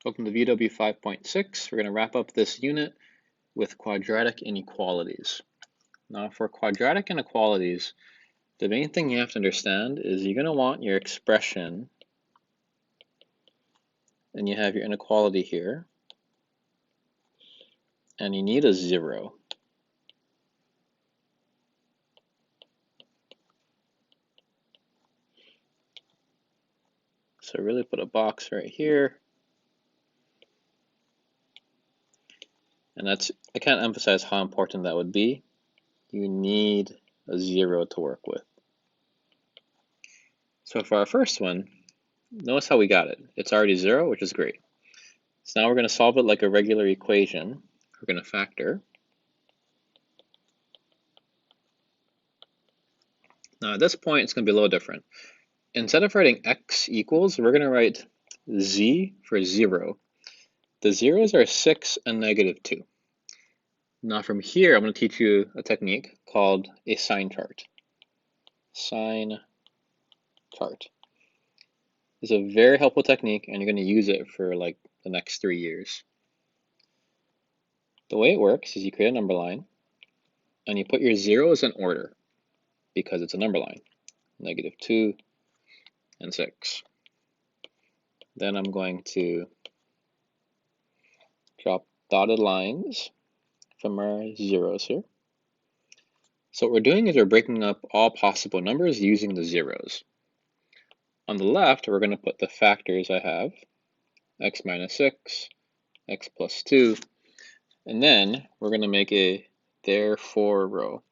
Welcome to VW 5.6. We're going to wrap up this unit with quadratic inequalities. Now for quadratic inequalities, the main thing you have to understand is you're going to want your expression, and you have your inequality here, and you need a 0. So really put a box right here. And I can't emphasize how important that would be. You need a 0 to work with. So for our first one, notice how we got it. It's already 0, which is great. So now we're going to solve it like a regular equation. We're going to factor. Now at this point, it's going to be a little different. Instead of writing x equals, we're going to write z for 0. The zeros are 6 and -2. Now from here, I'm going to teach you a technique called a sign chart. Sign chart is a very helpful technique, and you're going to use it for like the next 3 years. The way it works is you create a number line, and you put your zeros in order because it's a number line. -2 and 6. Then I'm going to drop dotted lines from our zeros here. So what we're doing is we're breaking up all possible numbers using the zeros. On the left, we're going to put the factors I have, x minus 6, x plus 2, and then we're going to make a therefore row.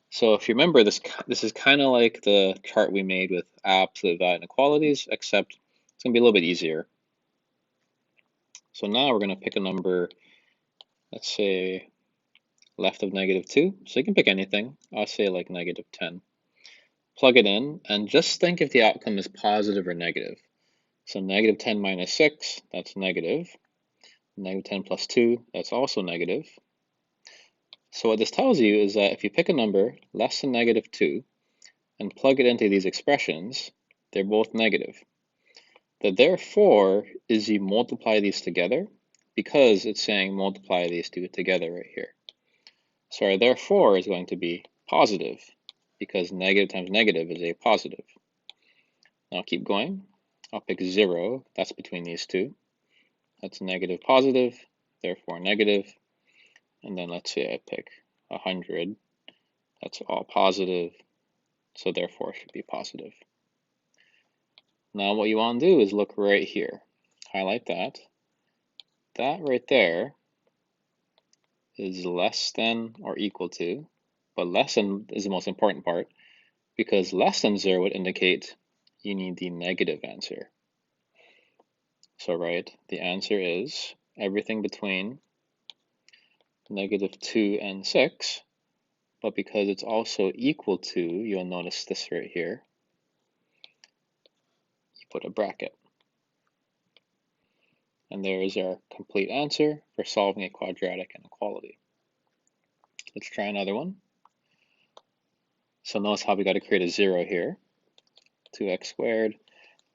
So if you remember, this is kind of like the chart we made with absolute value inequalities, except it's going to be a little bit easier. So now we're going to pick a number, let's say left of -2. So you can pick anything. I'll say like -10. Plug it in and just think if the outcome is positive or negative. So -10 minus 6, that's negative. -10 plus 2, that's also negative. So what this tells you is that if you pick a number less than -2 and plug it into these expressions, they're both negative. The therefore is you multiply these together because it's saying multiply these two together right here. So our therefore is going to be positive because negative times negative is a positive. Now keep going. I'll pick 0, that's between these two. That's negative, positive, therefore negative. And then let's say I pick 100, that's all positive, so therefore it should be positive. Now what you want to do is look right here. Highlight that. That right there is less than or equal to, but less than is the most important part because less than 0 would indicate you need the negative answer. So right, the answer is everything between -2 and 6, but because it's also equal to, you'll notice this right here, you put a bracket. And there is our complete answer for solving a quadratic inequality. Let's try another one. So notice how we got to create a 0 here. 2x squared.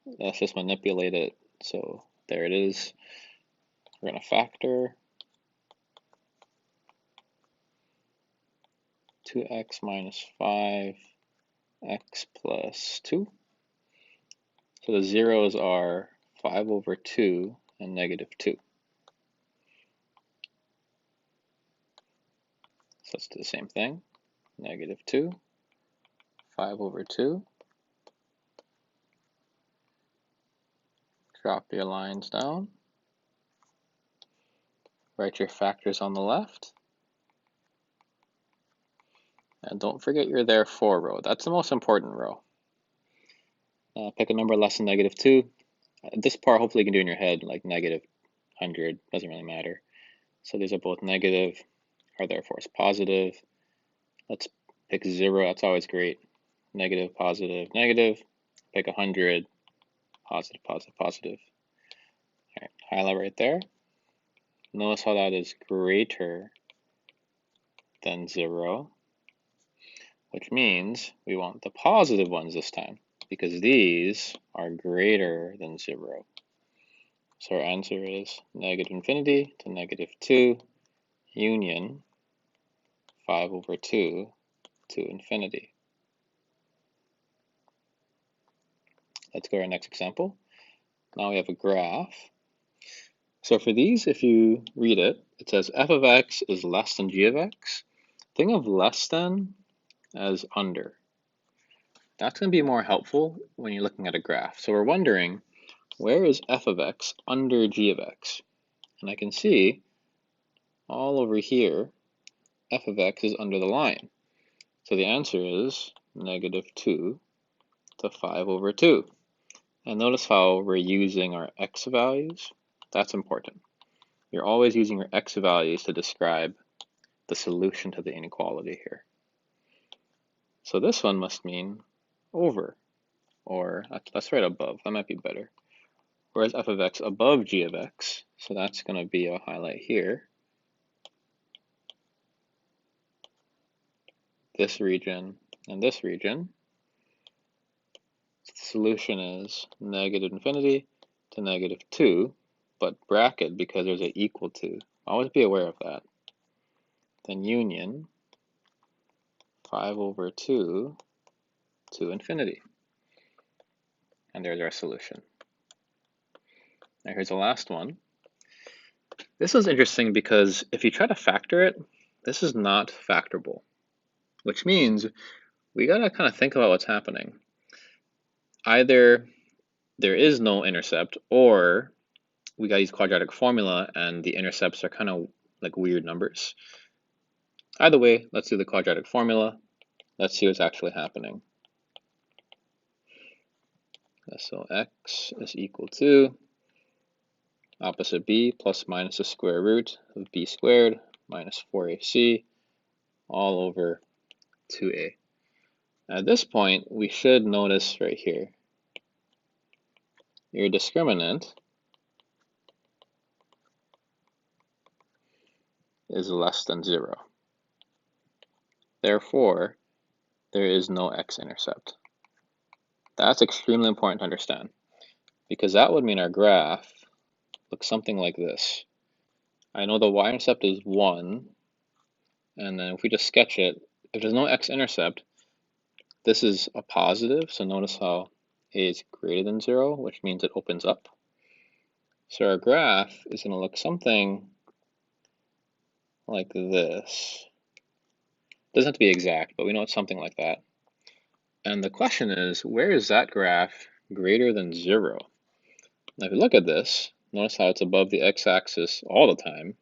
Let's just manipulate it. So there it is. We're going to factor 2x minus 5, x plus 2. So the zeros are 5 over 2 and -2. So let's do the same thing. -2, 5 over 2. Drop your lines down. Write your factors on the left. And don't forget your therefore row. That's the most important row. Pick a number less than -2. This part hopefully you can do in your head, like -100, doesn't really matter. So these are both negative. Our therefore is positive. Let's pick 0, that's always great. Negative, positive, negative. Pick 100, positive, positive, positive. All right, highlight right there. Notice how that is greater than 0, which means we want the positive ones this time because these are greater than 0. So our answer is negative infinity to negative 2 union 5 over 2 to infinity. Let's go to our next example. Now we have a graph. So for these, if you read it, it says f of x is less than g of x. Think of less than as under. That's going to be more helpful when you're looking at a graph. So we're wondering, where is f of x under g of x? And I can see all over here, f of x is under the line. So the answer is negative 2 to 5 over 2. And notice how we're using our x values. That's important. You're always using your x values to describe the solution to the inequality here. So this one must mean over, or let's write above. That might be better. Whereas f of x above g of x, so that's going to be a highlight here. This region and this region. The solution is negative infinity to negative 2, but bracket because there's an equal to. Always be aware of that. Then union 5 over 2 to infinity. And there's our solution. Now here's the last one. This is interesting because if you try to factor it, this is not factorable, which means we gotta kind of think about what's happening. Either there is no intercept, or we gotta use quadratic formula and the intercepts are kind of like weird numbers. Either way, let's do the quadratic formula. Let's see what's actually happening. So x is equal to opposite b plus minus the square root of b squared minus 4ac all over 2a. At this point, we should notice right here, your discriminant is less than 0. Therefore, there is no x-intercept. That's extremely important to understand, because that would mean our graph looks something like this. I know the y-intercept is 1, and then if we just sketch it, if there's no x-intercept, this is a positive, so notice how a is greater than 0, which means it opens up. So our graph is going to look something like this. Doesn't have to be exact, but we know it's something like that. And the question is, where is that graph greater than 0? Now if you look at this, notice how it's above the x-axis all the time.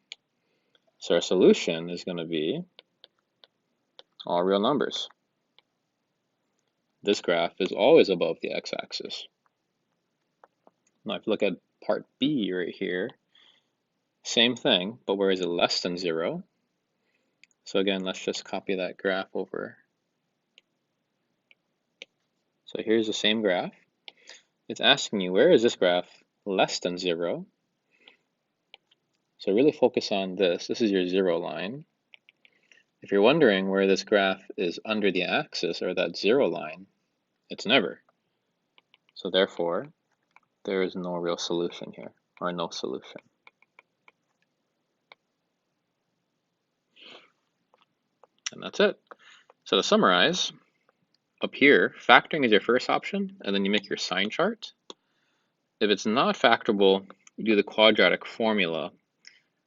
So our solution is going to be all real numbers. This graph is always above the x-axis. Now if you look at part B right here, same thing, but where is it less than 0? So again, let's just copy that graph over. So here's the same graph. It's asking you, where is this graph less than 0? So really focus on this. This is your 0 line. If you're wondering where this graph is under the axis, or that 0 line, it's never. So therefore, there is no real solution here, or no solution. And that's it. So to summarize, up here, factoring is your first option, and then you make your sign chart. If it's not factorable, you do the quadratic formula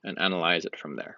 and analyze it from there.